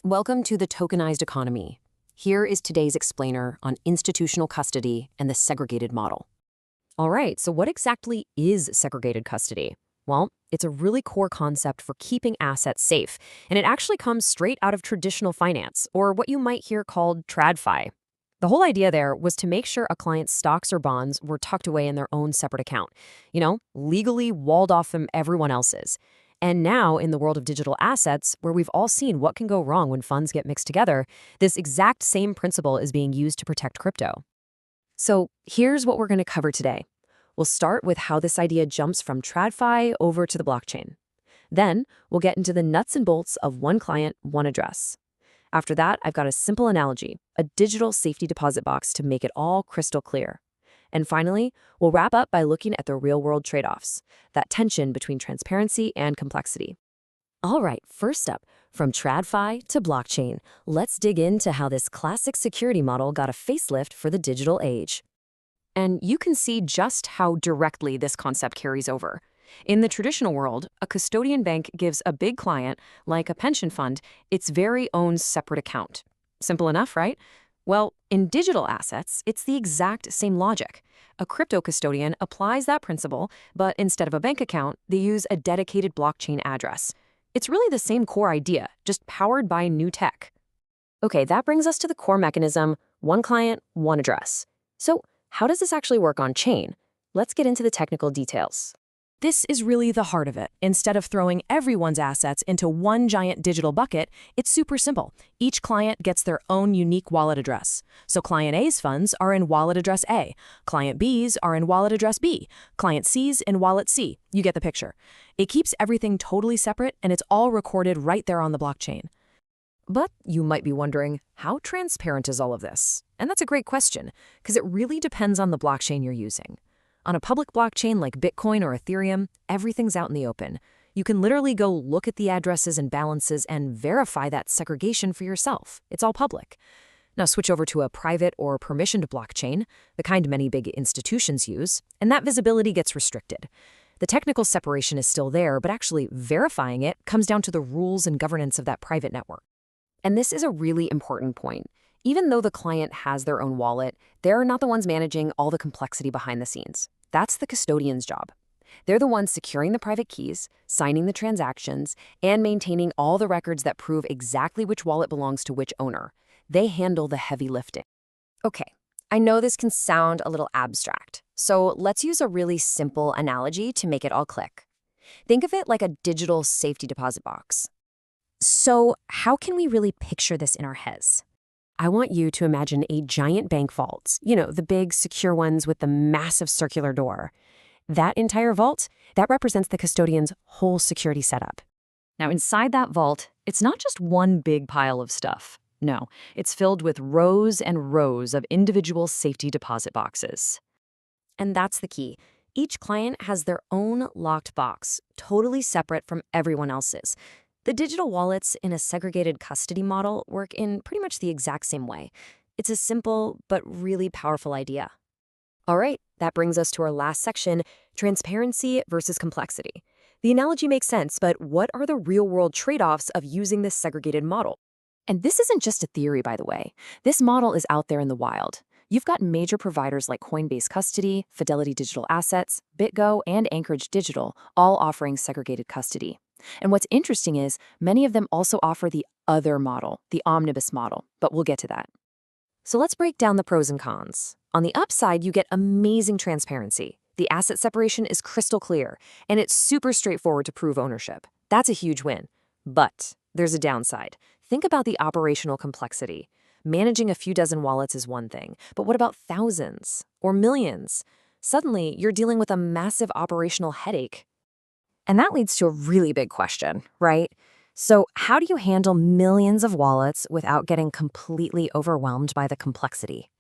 Welcome to the Tokenized Economy. Here is today's explainer on institutional custody and the segregated model. All right, so what exactly is segregated custody? Well, it's a really core concept for keeping assets safe, and it actually comes straight out of traditional finance, or what you might hear called TradFi. The whole idea there was to make sure a client's stocks or bonds were tucked away in their own separate account, legally walled off from everyone else's. And now, in the world of digital assets, where we've all seen what can go wrong when funds get mixed together, this exact same principle is being used to protect crypto. So here's what we're going to cover today. We'll start with how this idea jumps from TradFi over to the blockchain. Then, we'll get into the nuts and bolts of one client, one address. After that, I've got a simple analogy, a digital safety deposit box to make it all crystal clear. And finally, we'll wrap up by looking at the real-world trade-offs, that tension between transparency and complexity. All right, first up, from TradFi to blockchain, let's dig into how this classic security model got a facelift for the digital age. And you can see just how directly this concept carries over. In the traditional world, a custodian bank gives a big client, like a pension fund, its very own separate account. Simple enough, right? Well, in digital assets, it's the exact same logic. A crypto custodian applies that principle, but instead of a bank account, they use a dedicated blockchain address. It's really the same core idea, just powered by new tech. Okay, that brings us to the core mechanism, one client, one address. So, how does this actually work on chain? Let's get into the technical details. This is really the heart of it. Instead of throwing everyone's assets into one giant digital bucket, it's super simple. Each client gets their own unique wallet address. So client A's funds are in wallet address A, client B's are in wallet address B, client C's in wallet C. You get the picture. It keeps everything totally separate, and it's all recorded right there on the blockchain. But you might be wondering, how transparent is all of this? And that's a great question, because it really depends on the blockchain you're using. On a public blockchain like Bitcoin or Ethereum, everything's out in the open. You can literally go look at the addresses and balances and verify that segregation for yourself. It's all public. Now switch over to a private or permissioned blockchain, the kind many big institutions use, and that visibility gets restricted. The technical separation is still there, but actually verifying it comes down to the rules and governance of that private network. And this is a really important point. Even though the client has their own wallet, they're not the ones managing all the complexity behind the scenes. That's the custodian's job. They're the ones securing the private keys, signing the transactions, and maintaining all the records that prove exactly which wallet belongs to which owner. They handle the heavy lifting. Okay, I know this can sound a little abstract, so let's use a really simple analogy to make it all click. Think of it like a digital safety deposit box. So how can we really picture this in our heads? I want you to imagine a giant bank vault, the big, secure ones with the massive circular door. That entire vault, that represents the custodian's whole security setup. Now, inside that vault, it's not just one big pile of stuff. No, it's filled with rows and rows of individual safety deposit boxes. And that's the key. Each client has their own locked box, totally separate from everyone else's. The digital wallets in a segregated custody model work in pretty much the exact same way. It's a simple but really powerful idea. All right, that brings us to our last section, transparency versus complexity. The analogy makes sense, but what are the real-world trade-offs of using this segregated model? And this isn't just a theory, by the way. This model is out there in the wild. You've got major providers like Coinbase Custody, Fidelity Digital Assets, BitGo, and Anchorage Digital, all offering segregated custody. And what's interesting is many of them also offer the other model, the omnibus model, but we'll get to that. So let's break down the pros and cons. On the upside, you get amazing transparency. The asset separation is crystal clear, and it's super straightforward to prove ownership. That's a huge win. But there's a downside. Think about the operational complexity. Managing a few dozen wallets is one thing, but what about thousands or millions? Suddenly, you're dealing with a massive operational headache. And that leads to a really big question, right? So how do you handle millions of wallets without getting completely overwhelmed by the complexity?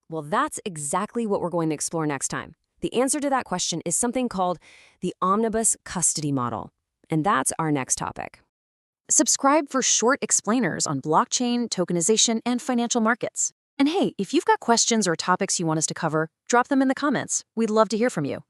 Well, that's exactly what we're going to explore next time. The answer to that question is something called the omnibus custody model. And that's our next topic. Subscribe for short explainers on blockchain, tokenization, and financial markets. And hey, if you've got questions or topics you want us to cover, drop them in the comments. We'd love to hear from you.